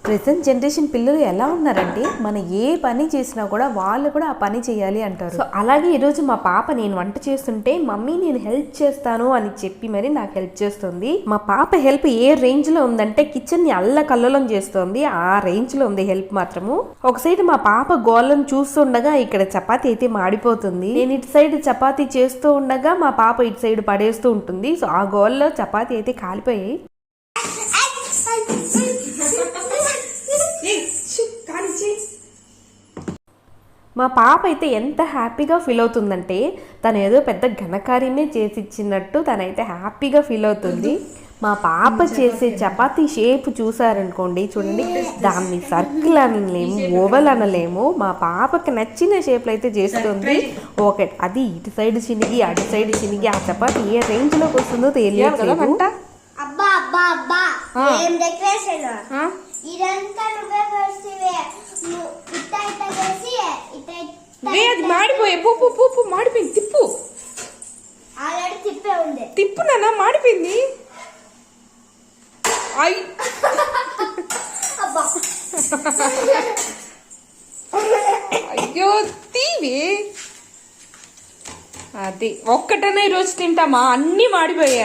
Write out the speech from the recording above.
Present generation పిల్లలు ఎలా ఉన్నారంటే మన ఏ పని చేసినా కూడా వాళ్ళు కూడా ఆ పని చేయాలి అంటారు. సో అలాగే ఈరోజు మా పాప నేను వంట చేస్తుంటే మమ్మీ నేను హెల్ప్ చేస్తాను అని చెప్పి మరి నాకు హెల్ప్ చేస్తుంది. మా పాప హెల్ప్ ఏ రేంజ్ లో ఉందంటే కిచెన్ ని అల్లకల్లోలం చేస్తుంది. ఆ రేంజ్ లో ఉంది హెల్ప్ మాత్రము. ఒక సైడ్ మా పాప గోళ్ళను చూస్తుండగా ఇక్కడ చపాతీ అయితే మాడిపోతుంది. నేను ఇటు సైడ్ చపాతీ చేస్తూ ఉండగా మా పాప ఇటు సైడ్ పడేస్తూ ఉంటుంది. సో ఆ గోల్లో చపాతీ అయితే కాలిపోయాయి. మా పాప అయితే ఎంత హ్యాపీగా ఫీల్ అవుతుందంటే తను ఏదో పెద్ద ఘనకార్యమే చేసి ఇచ్చినట్టు తనైతే హ్యాపీగా ఫీల్ అవుతుంది. మా పాప చేసే చపాతీ షేప్ చూసారనుకోండి, చూడండి, దాన్ని సర్కిల్ అనలేము, ఓవల్ అనలేము. మా పాపకి నచ్చిన షేప్లు అయితే చేస్తుంది. ఓకే, అది ఇటు సైడ్ చినిగి అటు సైడ్ చినిగి ఆ చపాతీ ఏ రేంజ్ లోకి వస్తుందో తెలియట్లేదు. మాడిపోయే పూపు మాడిపోయింది. తిప్పు తిప్పు నాన్న, మాడిపోయింది. అయ్యో తీవి, అది ఒక్కటనే ఈరోజు తింటామా, అన్ని మాడిపోయాయి.